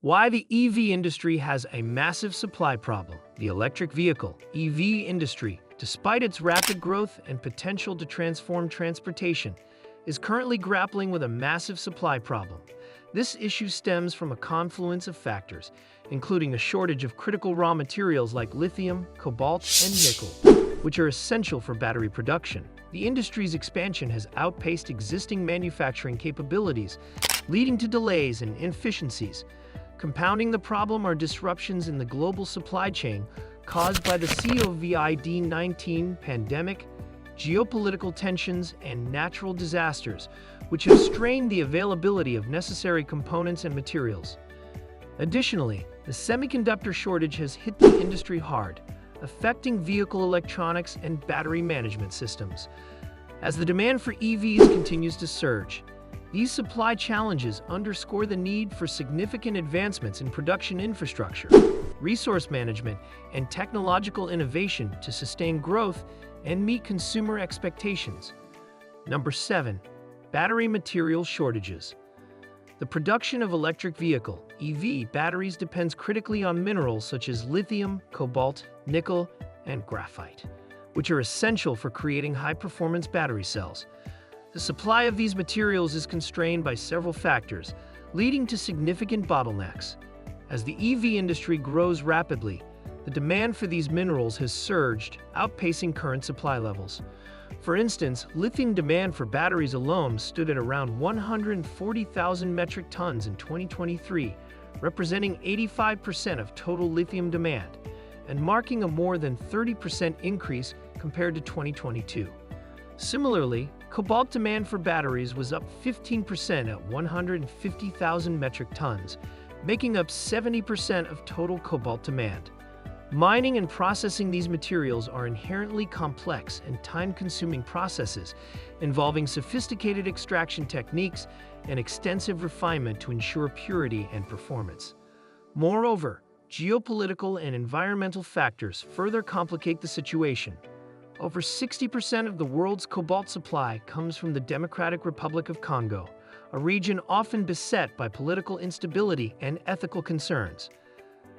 Why the EV industry has a massive supply problem. The electric vehicle (EV) industry, despite its rapid growth and potential to transform transportation, is currently grappling with a massive supply problem. This issue stems from a confluence of factors, including a shortage of critical raw materials like lithium, cobalt, and nickel, which are essential for battery production. The industry's expansion has outpaced existing manufacturing capabilities, leading to delays and inefficiencies. Compounding the problem are disruptions in the global supply chain caused by the COVID-19 pandemic, geopolitical tensions, and natural disasters, which have strained the availability of necessary components and materials. Additionally, the semiconductor shortage has hit the industry hard, affecting vehicle electronics and battery management systems. As the demand for EVs continues to surge, these supply challenges underscore the need for significant advancements in production infrastructure, resource management, and technological innovation to sustain growth and meet consumer expectations. Number 7. Battery material shortages. The production of electric vehicle (EV) batteries depends critically on minerals such as lithium, cobalt, nickel, and graphite, which are essential for creating high-performance battery cells. The supply of these materials is constrained by several factors, leading to significant bottlenecks. As the EV industry grows rapidly, the demand for these minerals has surged, outpacing current supply levels. For instance, lithium demand for batteries alone stood at around 140,000 metric tons in 2023, representing 85% of total lithium demand, and marking a more than 30% increase compared to 2022. Similarly, cobalt demand for batteries was up 15% at 150,000 metric tons, making up 70% of total cobalt demand. Mining and processing these materials are inherently complex and time-consuming processes, involving sophisticated extraction techniques and extensive refinement to ensure purity and performance. Moreover, geopolitical and environmental factors further complicate the situation. Over 60% of the world's cobalt supply comes from the Democratic Republic of Congo, a region often beset by political instability and ethical concerns.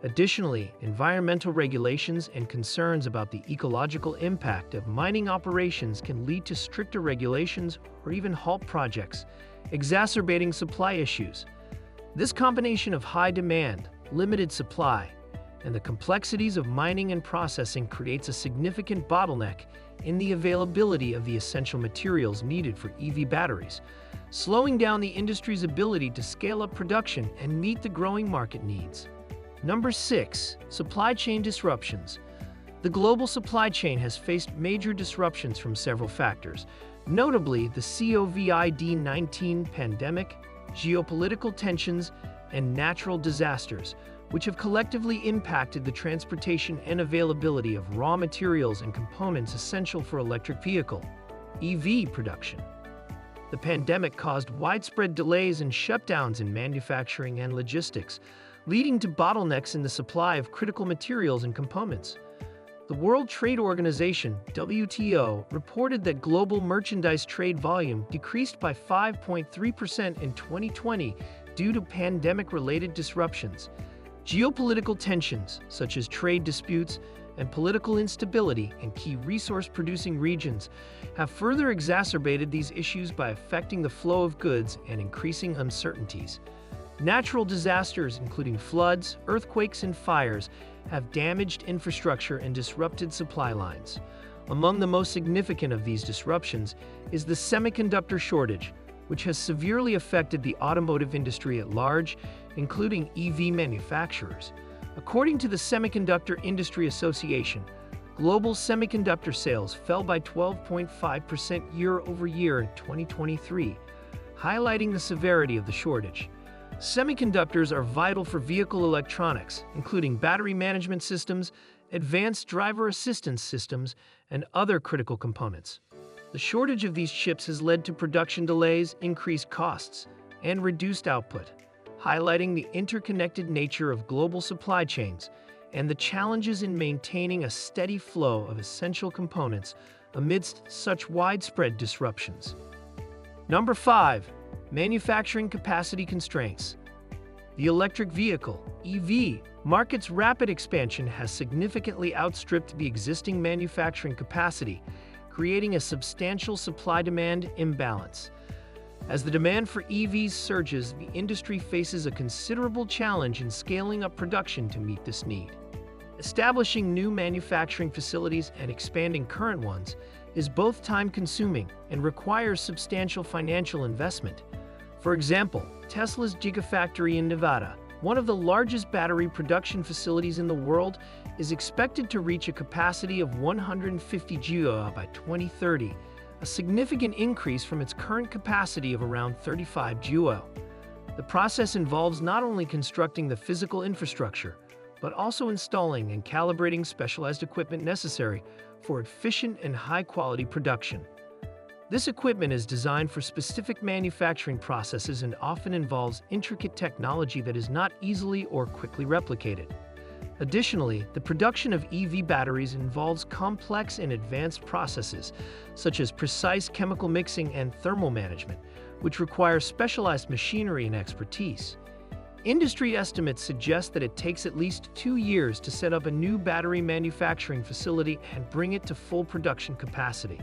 Additionally, environmental regulations and concerns about the ecological impact of mining operations can lead to stricter regulations or even halt projects, exacerbating supply issues. This combination of high demand, limited supply, and the complexities of mining and processing creates a significant bottleneck in the availability of the essential materials needed for EV batteries, slowing down the industry's ability to scale up production and meet the growing market needs. Number 6. Supply chain disruptions. The global supply chain has faced major disruptions from several factors, notably the COVID-19 pandemic, geopolitical tensions, and natural disasters, which have collectively impacted the transportation and availability of raw materials and components essential for electric vehicle (EV) production. The pandemic caused widespread delays and shutdowns in manufacturing and logistics, leading to bottlenecks in the supply of critical materials and components. The World Trade Organization (WTO) reported that global merchandise trade volume decreased by 5.3% in 2020 due to pandemic-related disruptions. Geopolitical tensions, such as trade disputes and political instability in key resource-producing regions, have further exacerbated these issues by affecting the flow of goods and increasing uncertainties. Natural disasters, including floods, earthquakes, and fires, have damaged infrastructure and disrupted supply lines. Among the most significant of these disruptions is the semiconductor shortage, which has severely affected the automotive industry at large, including EV manufacturers. According to the Semiconductor Industry Association, global semiconductor sales fell by 12.5% year-over-year in 2023, highlighting the severity of the shortage. Semiconductors are vital for vehicle electronics, including battery management systems, advanced driver assistance systems, and other critical components. The shortage of these chips has led to production delays, increased costs, and reduced output, highlighting the interconnected nature of global supply chains and the challenges in maintaining a steady flow of essential components amidst such widespread disruptions. Number 5. Manufacturing capacity constraints. The electric vehicle, EV, market's rapid expansion has significantly outstripped the existing manufacturing capacity, creating a substantial supply-demand imbalance. As the demand for EVs surges, the industry faces a considerable challenge in scaling up production to meet this need. Establishing new manufacturing facilities and expanding current ones is both time-consuming and requires substantial financial investment. For example, Tesla's Gigafactory in Nevada, one of the largest battery production facilities in the world, is expected to reach a capacity of 150 GWh by 2030, a significant increase from its current capacity of around 35 GWh. The process involves not only constructing the physical infrastructure, but also installing and calibrating specialized equipment necessary for efficient and high-quality production. This equipment is designed for specific manufacturing processes and often involves intricate technology that is not easily or quickly replicated. Additionally, the production of EV batteries involves complex and advanced processes, such as precise chemical mixing and thermal management, which require specialized machinery and expertise. Industry estimates suggest that it takes at least 2 years to set up a new battery manufacturing facility and bring it to full production capacity.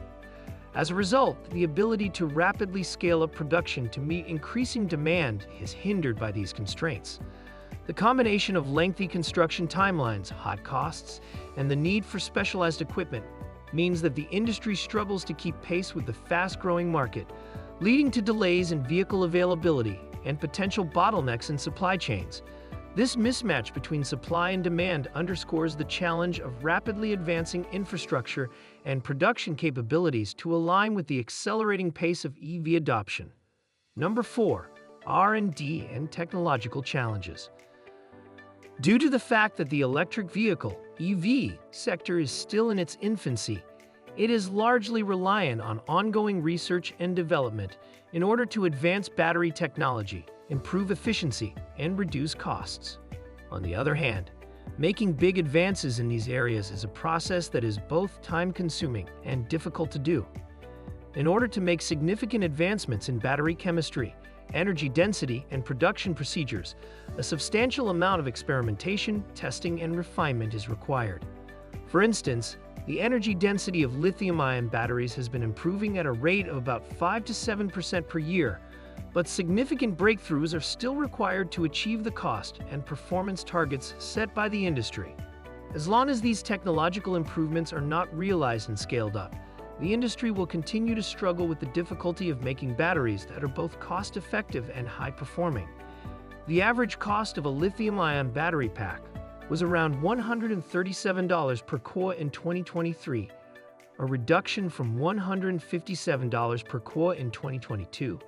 As a result, the ability to rapidly scale up production to meet increasing demand is hindered by these constraints. The combination of lengthy construction timelines, high costs, and the need for specialized equipment means that the industry struggles to keep pace with the fast-growing market, leading to delays in vehicle availability and potential bottlenecks in supply chains. This mismatch between supply and demand underscores the challenge of rapidly advancing infrastructure and production capabilities to align with the accelerating pace of EV adoption. Number 4. R&D and technological challenges. Due to the fact that the electric vehicle, EV, sector is still in its infancy, it is largely reliant on ongoing research and development in order to advance battery technology, improve efficiency, and reduce costs. On the other hand, making big advances in these areas is a process that is both time-consuming and difficult to do. In order to make significant advancements in battery chemistry, energy density, and production procedures, a substantial amount of experimentation, testing, and refinement is required. For instance, the energy density of lithium-ion batteries has been improving at a rate of about 5 to 7% per year, but significant breakthroughs are still required to achieve the cost and performance targets set by the industry. As long as these technological improvements are not realized and scaled up, the industry will continue to struggle with the difficulty of making batteries that are both cost-effective and high-performing. The average cost of a lithium-ion battery pack was around $137 per core in 2023, a reduction from $157 per core in 2022.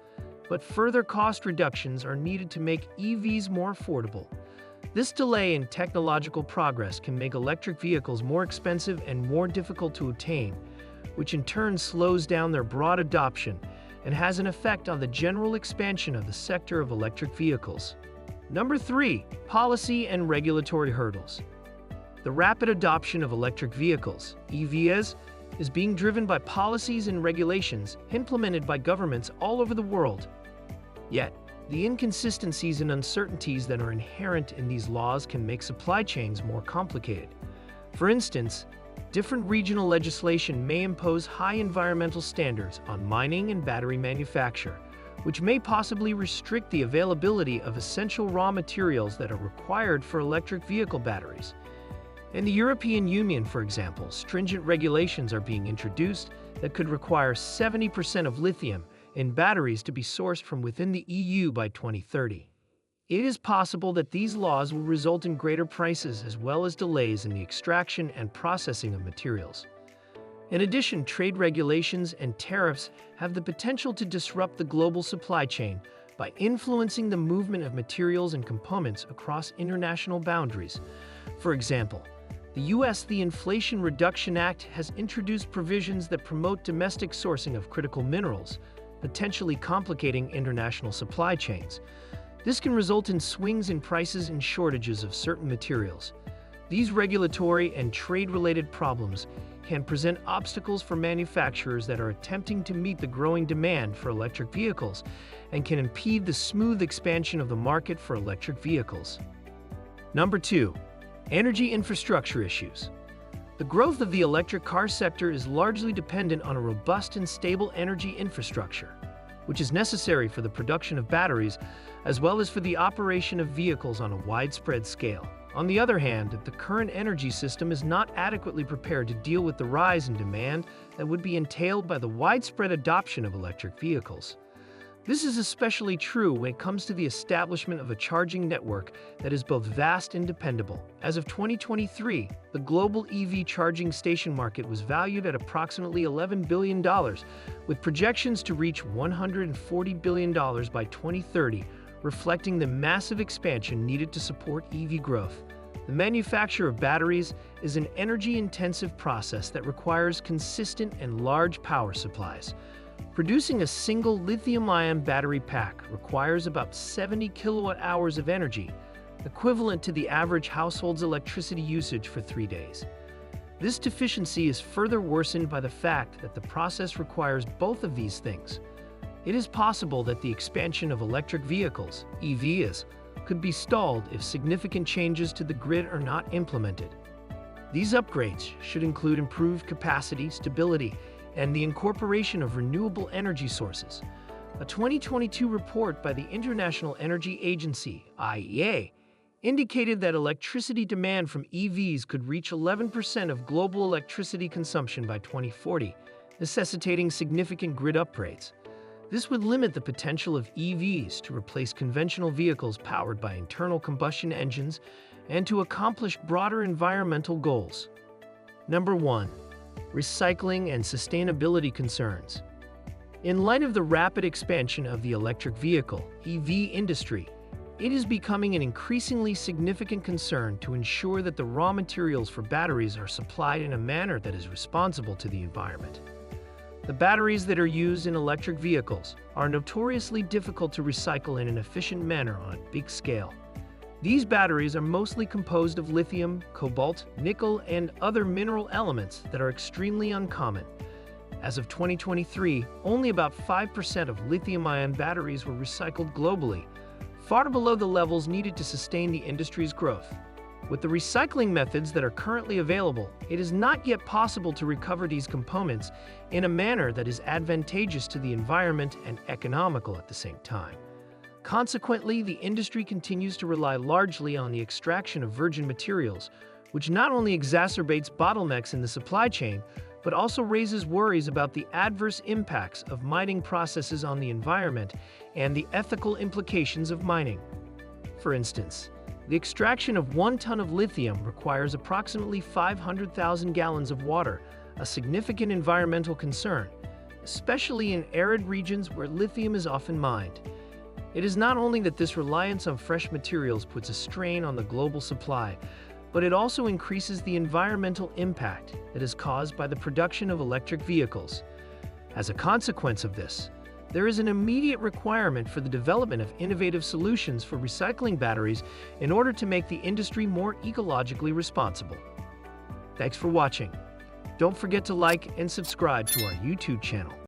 But further cost reductions are needed to make EVs more affordable. This delay in technological progress can make electric vehicles more expensive and more difficult to obtain, which in turn slows down their broad adoption and has an effect on the general expansion of the sector of electric vehicles. Number 3. Policy and regulatory hurdles. The rapid adoption of electric vehicles, EVs, is being driven by policies and regulations implemented by governments all over the world. Yet, the inconsistencies and uncertainties that are inherent in these laws can make supply chains more complicated. For instance, different regional legislation may impose high environmental standards on mining and battery manufacture, which may possibly restrict the availability of essential raw materials that are required for electric vehicle batteries. In the European Union, for example, stringent regulations are being introduced that could require 70% of lithium in batteries to be sourced from within the EU by 2030. It is possible that these laws will result in greater prices as well as delays in the extraction and processing of materials. In addition, trade regulations and tariffs have the potential to disrupt the global supply chain by influencing the movement of materials and components across international boundaries. For example, the Inflation Reduction Act has introduced provisions that promote domestic sourcing of critical minerals, potentially complicating international supply chains. This can result in swings in prices and shortages of certain materials. These regulatory and trade-related problems can present obstacles for manufacturers that are attempting to meet the growing demand for electric vehicles and can impede the smooth expansion of the market for electric vehicles. Number 2. Energy infrastructure issues. The growth of the electric car sector is largely dependent on a robust and stable energy infrastructure, which is necessary for the production of batteries as well as for the operation of vehicles on a widespread scale. On the other hand, the current energy system is not adequately prepared to deal with the rise in demand that would be entailed by the widespread adoption of electric vehicles. This is especially true when it comes to the establishment of a charging network that is both vast and dependable. As of 2023, the global EV charging station market was valued at approximately $11 billion, with projections to reach $140 billion by 2030, reflecting the massive expansion needed to support EV growth. The manufacture of batteries is an energy-intensive process that requires consistent and large power supplies. Producing a single lithium-ion battery pack requires about 70 kilowatt-hours of energy, equivalent to the average household's electricity usage for 3 days. This deficiency is further worsened by the fact that the process requires both of these things. It is possible that the expansion of electric vehicles, EVs, could be stalled if significant changes to the grid are not implemented. These upgrades should include improved capacity, stability, and the incorporation of renewable energy sources. A 2022 report by the International Energy Agency, IEA, indicated that electricity demand from EVs could reach 11% of global electricity consumption by 2040, necessitating significant grid upgrades. This would limit the potential of EVs to replace conventional vehicles powered by internal combustion engines and to accomplish broader environmental goals. Number 1. Recycling and sustainability concerns. In light of the rapid expansion of the electric vehicle, EV industry, it is becoming an increasingly significant concern to ensure that the raw materials for batteries are supplied in a manner that is responsible to the environment. The batteries that are used in electric vehicles are notoriously difficult to recycle in an efficient manner on a big scale. These batteries are mostly composed of lithium, cobalt, nickel, and other mineral elements that are extremely uncommon. As of 2023, only about 5% of lithium-ion batteries were recycled globally, far below the levels needed to sustain the industry's growth. With the recycling methods that are currently available, it is not yet possible to recover these components in a manner that is advantageous to the environment and economical at the same time. Consequently, the industry continues to rely largely on the extraction of virgin materials, which not only exacerbates bottlenecks in the supply chain, but also raises worries about the adverse impacts of mining processes on the environment and the ethical implications of mining. For instance, the extraction of 1 ton of lithium requires approximately 500,000 gallons of water, a significant environmental concern, especially in arid regions where lithium is often mined. It is not only that this reliance on fresh materials puts a strain on the global supply, but it also increases the environmental impact that is caused by the production of electric vehicles. As a consequence of this, there is an immediate requirement for the development of innovative solutions for recycling batteries in order to make the industry more ecologically responsible. Thanks for watching. Don't forget to like and subscribe to our YouTube channel.